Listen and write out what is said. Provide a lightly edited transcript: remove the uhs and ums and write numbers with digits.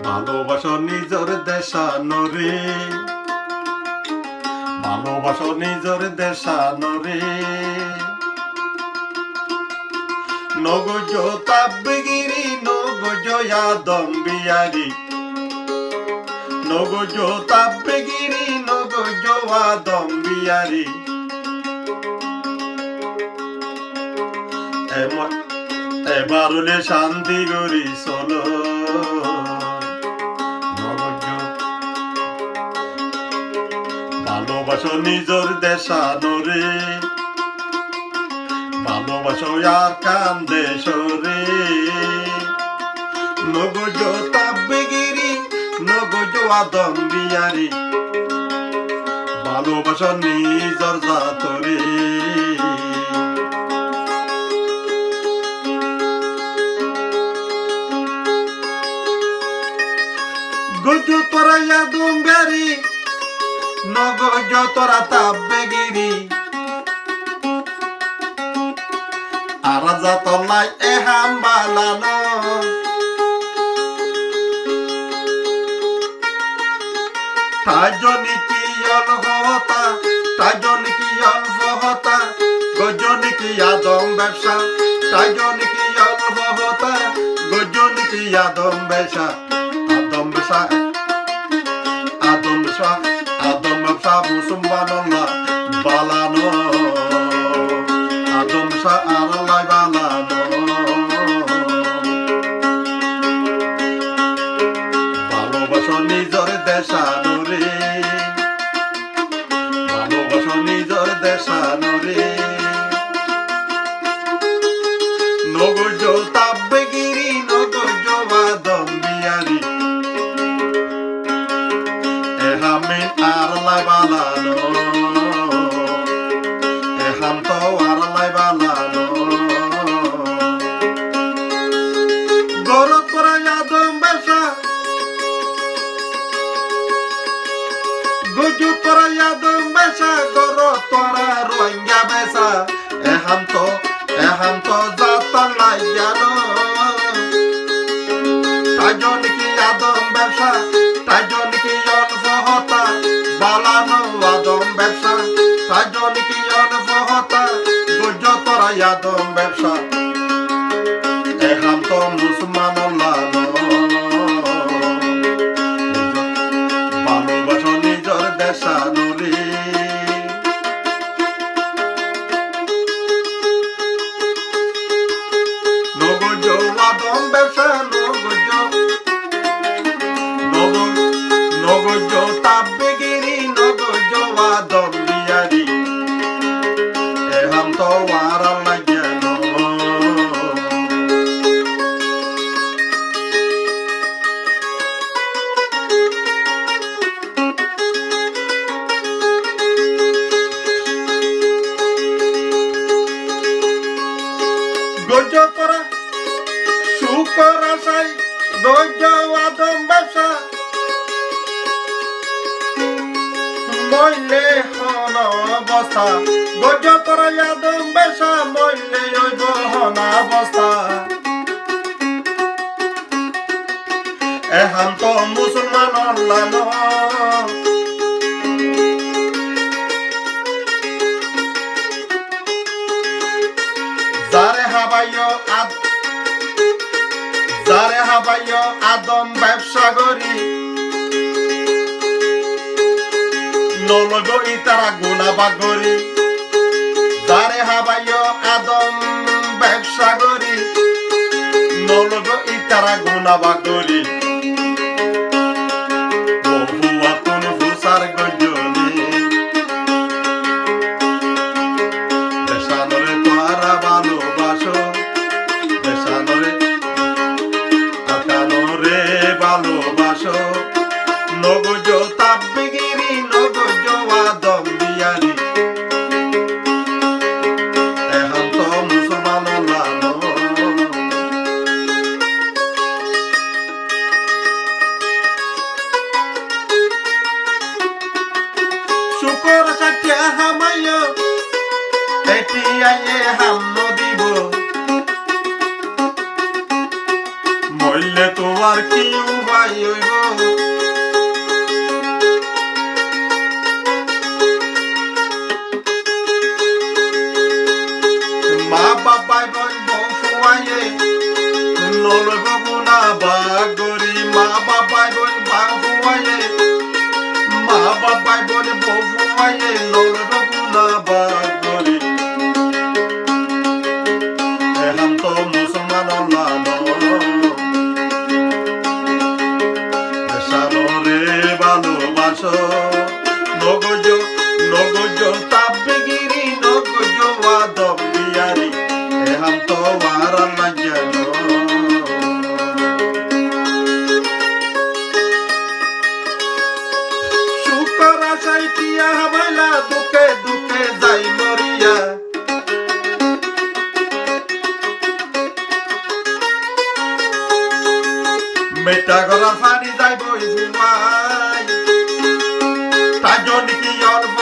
ভালোবাসো নিজর দেশানরে, ভালোবাসো নিজর দেশানরে। নগজ তাব্বিগিরি নগজ আদম বিয়ারি, নগজ তাব্বিগিরি নগজ আদম বিয়ারি। এবারলে শান্তি গরি চলো, ভালোবাসো নিজর দেশানরে, ভালোবাসো আর কান দেশরে। নগজ তাব্বিগিরি নগজ আদম বিয়ারি, ভালোবাসো নিজর জাতরে। গজ তোরা আদম বিয়ারি, নগজ তোরা তাব্বিগিরি। আর যতলাই এহাম বালানো, তাজনি কি অল্প হতা, তাজনি কি অল্প হতা। গজনি কি আদম ব্যবসা, তাজনি কি অল্প হতা। গজনি কি আদম ব্যবসা, আদম ব্যবসা, আদম ব্যবসা, আদম ব্যবসা মুসলমানাল্লাহ বালানো, আদম ব্যবসা আল্লাহ বালানো। ভালোবাসো নিজর দেশানরে, ভালোবাসো নিজর দেশানরে। নগজ তাব্বিগিরি নগজ আদম বিয়ারি, এহামিন আল্লাহ বালানো, এহাম তো আল্লাহ বালানো। গরত করা আদম ব্যবসা, গজু তোরা আদম ব্যবসা। গরত তোরা রোহিঙ্গা ব্যবসা, এহাম তো জাতার লাইয়ানো। তাজন কি আদম ব্যবসা, তাজন কি অল্প হতা বালানো। আদম ব্যবসা, তাজন কি অল্প হতা। গজ তোরা আদম ব্যবসা, এহাম তো মুসলমানাল্লাহ। ভালোবাসো নিজর দেশানরে, নগজ আদম ব্যবসা। নগজ তাব্বিগিরি নগজ আদম বিয়ারি, এহাম তো আর লাগেন। গজ করা শুকর আশাই, গজ আদম ব্যবসা। মইলে হন অবস্থা, গজ করা আদম ব্যবসা। মইলে হইব হন অবস্থা, এহাম তো মুসলমান অল্লাহ। যারে হাবাইয় আদম ব্যবসা করি, নলগই তারা গুনাবা করি। যারে হাবাইয় আদম ব্যবসা করি, নলগই তারা গুনাবা করি। বহুয়াতুন ফুসার গজনি, দেশানরে তোরা ভালোবাসো, দেশানরে আকানরে ভালোবাসো। নগজ তাব্বিগিরি নগজ আদম বিয়ারি, এহাম তো মুসলমানাল্লাহ। আইয়ে হামন দিব মইলে তোমার কি উপায় হইব মা বাবাই বই বফুয়াইয়ে নলব গুনা বাগরি মা বাবাই বই বাফুয়াইয়ে মা বাবাই বই বফুয়াইয়ে নলব গুনা বাগরি এখন তো মুসলমান লানো সারে ভালোবাসো নগজ নগজ তাবিগিরি নগজ ওয়াদম বিয়ারি এখন তো আর লাগানো শুকর আশাই টিয়া হামাইলা দুঃখে দুঃখে যাই মরিয়া মেটা গলা পানি যাইব ফুমাই তাই জন্য কি অল্প